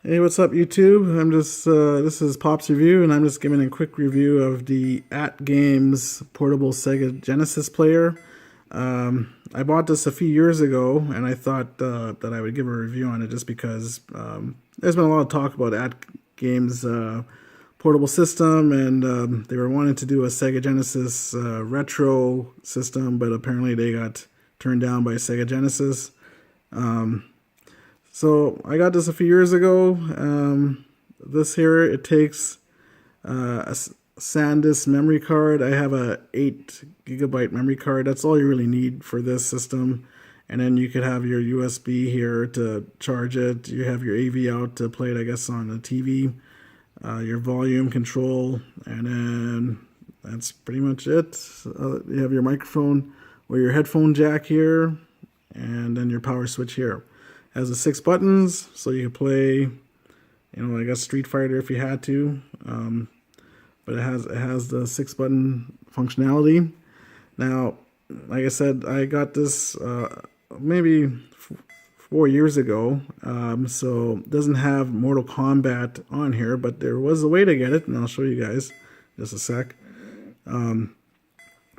Hey, what's up, YouTube? This is Pop's Review, and I'm just giving a quick review of the Games Portable Sega Genesis player. I bought this a few years ago, and I thought that I would give a review on it just because there's been a lot of talk about Games portable system, and they were wanting to do a Sega Genesis retro system, but apparently they got turned down by Sega Genesis. So I got this a few years ago. This here, it takes a SanDisk memory card. I have a 8 GB memory card. That's all you really need for this system. And then you could have your USB here to charge it. You have your AV out to play it, I guess, on the TV. Your volume control, and then that's pretty much it. You have your microphone or your headphone jack here, and then your power switch here. It has the 6 buttons, so you can play, I guess Street Fighter if you had to. But it has the 6-button functionality. Now, like I said, I got this maybe 4 years ago, so it doesn't have Mortal Kombat on here, but there was a way to get it, and I'll show you guys in just a sec. It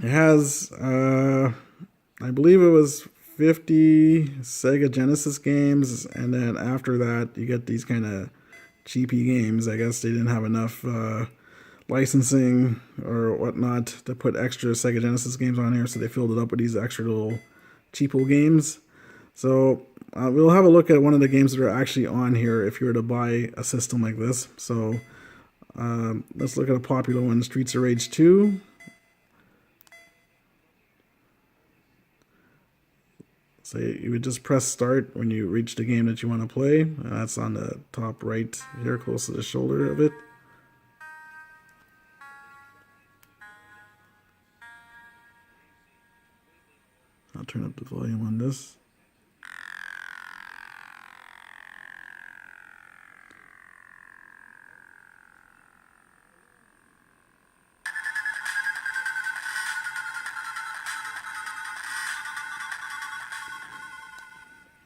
has, I believe it was 50 Sega Genesis games, and then after that you get these kind of cheapy games. I guess they didn't have enough licensing or whatnot to put extra Sega Genesis games on here, so they filled it up with these extra little cheapo games. So we'll have a look at one of the games that are actually on here if you were to buy a system like this. So let's look at a popular one, Streets of Rage 2. So you would just press start when you reach the game that you want to play. That's on the top right here, close to the shoulder of it. I'll turn up the volume on this.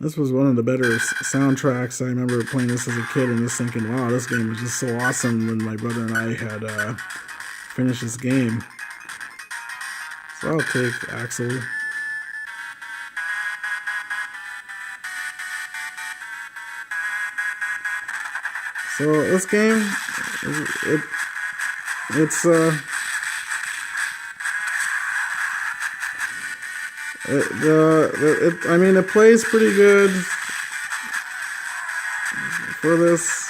This was one of the better soundtracks. I remember playing this as a kid and just thinking, wow, this game was just so awesome when my brother and I had finished this game. So I'll take Axel. So this game, it plays pretty good for this.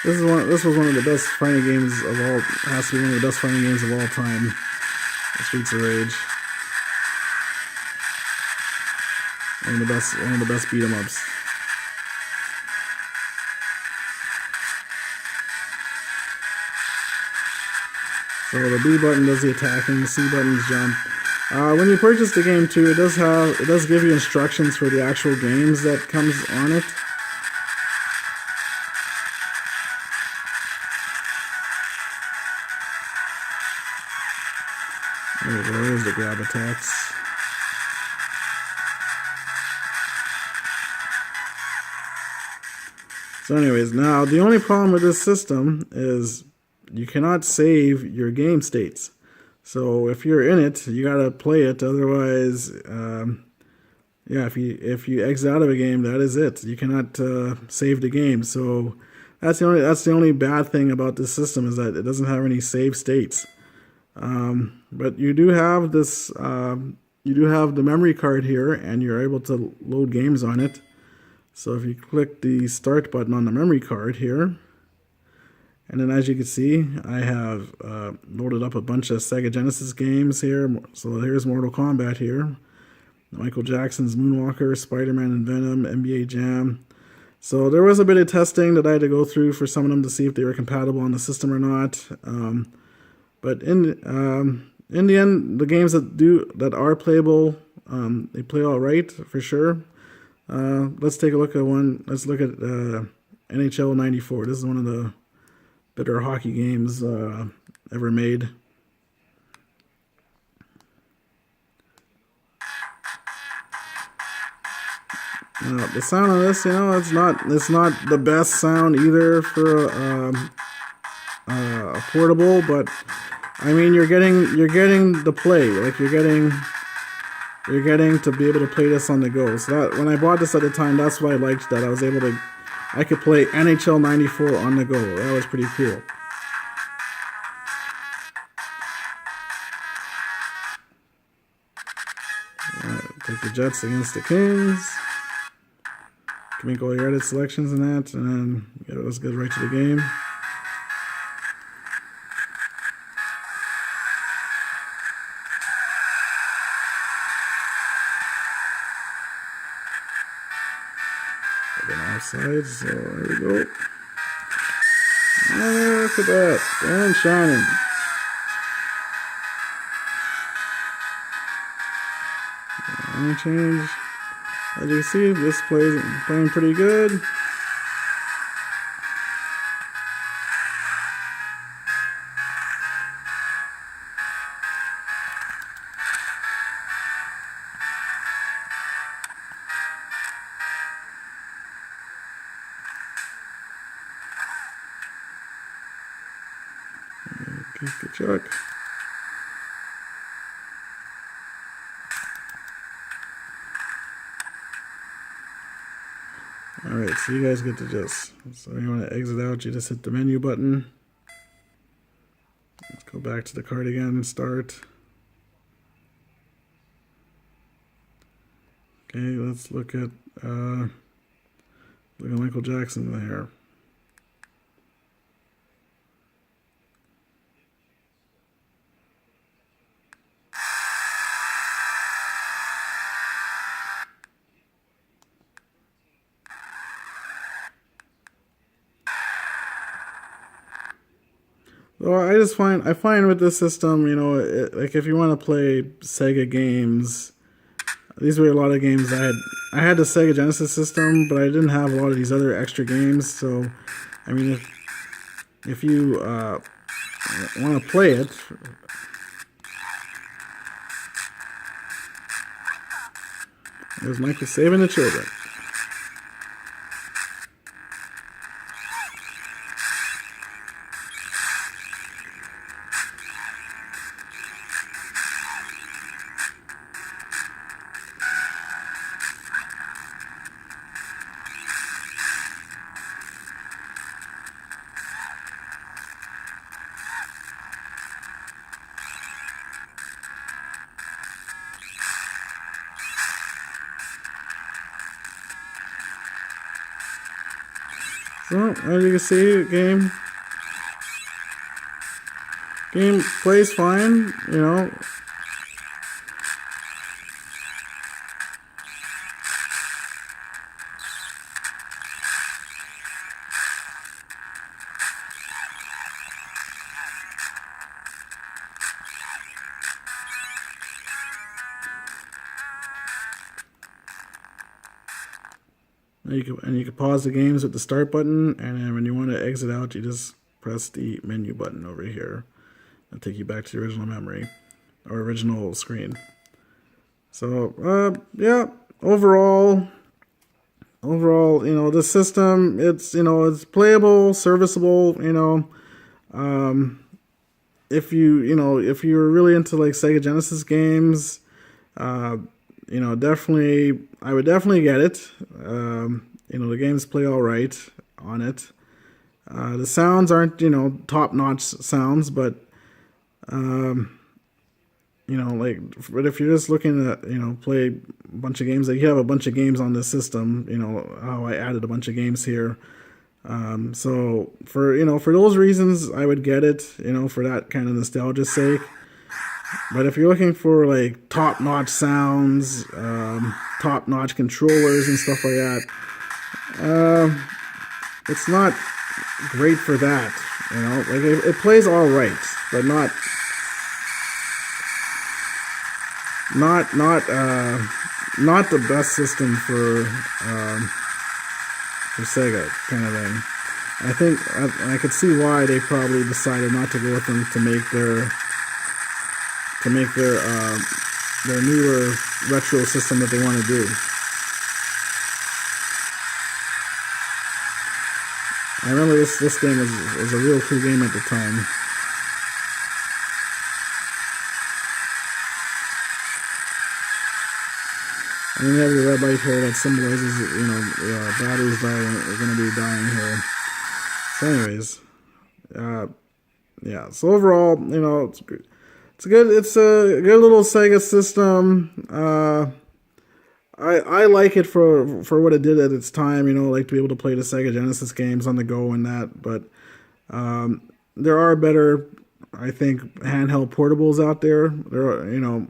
This was one of the best fighting games of all. Has to be one of the best fighting games of all time. Streets of Rage. One of the best beat 'em ups. So the B button does the attacking, the C buttons jump. When you purchase the game too, it does give you instructions for the actual games that comes on it. There we go, there's the grab attacks. So anyways, now the only problem with this system is you cannot save your game states. So if you're in it, you gotta play it. Otherwise, yeah, if you exit out of a game, that is it. You cannot save the game. So that's the only bad thing about this system, is that it doesn't have any save states. But you do have this. You do have the memory card here, and you're able to load games on it. So if you click the start button on the memory card here, and then as you can see, I have loaded up a bunch of Sega Genesis games here. So here's Mortal Kombat here, Michael Jackson's Moonwalker, Spider-Man and Venom, NBA Jam. So there was a bit of testing that I had to go through for some of them to see if they were compatible on the system or not. But in the end, the games that are playable, they play all right for sure. Let's take a look at one. Let's look at NHL '94. This is one of the better hockey games ever made. Now, the sound of this, it's not the best sound either for a portable, but I mean, you're getting the play, like you're getting to be able to play this on the go. So that when I bought this at the time, that's why I liked that I could play NHL 94 on the go. That was pretty cool. Take the Jets against the Kings. Can make all your edit selections and that, and then let's get right to the game. Offside, so there we go. Oh, look at that. And shining. And change. As you see, this playing pretty good. Good check. Alright, so you guys get to so you want to exit out, you just hit the menu button. Let's go back to the card again and start. Okay, let's look at Michael Jackson there. Well, I find with this system, like if you want to play Sega games, these were a lot of games I had the Sega Genesis system, but I didn't have a lot of these other extra games. So, I mean, if you want to play it, there's Michael saving the children. So, as you can see, game plays fine, And you can pause the games with the start button, and then when you want to exit out, you just press the menu button over here. It'll take you back to the original memory or original screen. So yeah, overall, the system, it's playable, serviceable. If you're really into like Sega Genesis games, definitely, I would definitely get it. The games play all right on it. The sounds aren't, top-notch sounds, but, but if you're just looking to, play a bunch of games, like you have a bunch of games on this system, how I added a bunch of games here. So for those reasons, I would get it, for that kind of nostalgia's sake. But if you're looking for like top-notch sounds, top-notch controllers and stuff like that, it's not great for that. Like it plays all right, but not the best system for Sega kind of thing. I think I could see why they probably decided not to go with them to make their newer retro system that they want to do. I remember this game was a real cool game at the time. And then you have your red light here that symbolizes, you know, batteries are going to be dying here. So anyways, yeah. So overall, you know, it's a good little Sega system. I like it for what it did at its time. You know, like to be able to play the Sega Genesis games on the go and that. But there are better, I think, handheld portables out there. There are, you know,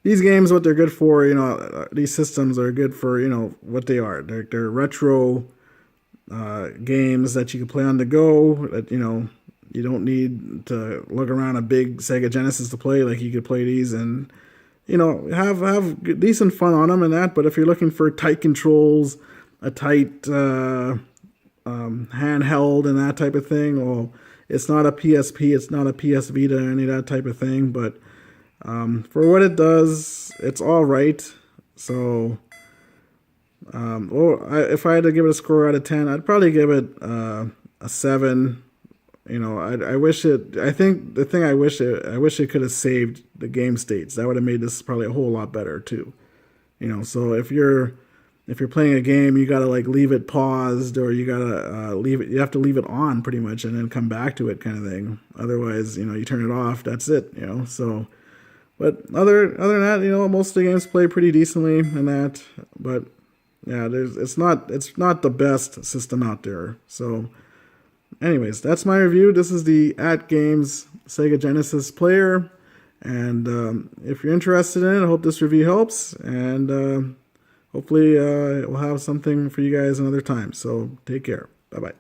these games, what they're good for, you know, these systems are good for, you know, what they are. They're retro games that you can play on the go. That, you know, you don't need to look around a big Sega Genesis to play. Like you could play these and, you know, have decent fun on them and that. But if you're looking for tight controls, a tight handheld and that type of thing, well, it's not a PSP, it's not a PS Vita, any of that type of thing. But for what it does, it's all right. So, if I had to give it a score out of 10, I'd probably give it a 7. You know, I wish it. I think the thing I wish it could have saved the game states. That would have made this probably a whole lot better too. You know, so if you're playing a game, you gotta like leave it paused, or you gotta leave it. You have to leave it on pretty much, and then come back to it, kind of thing. Otherwise, you know, you turn it off. That's it. You know, so. But other than that, you know, most of the games play pretty decently and that. But yeah, it's not the best system out there. So, anyways, that's my review. This is the @Games Sega Genesis player, and if you're interested in it, I hope this review helps, and hopefully we'll have something for you guys another time. So take care. Bye bye.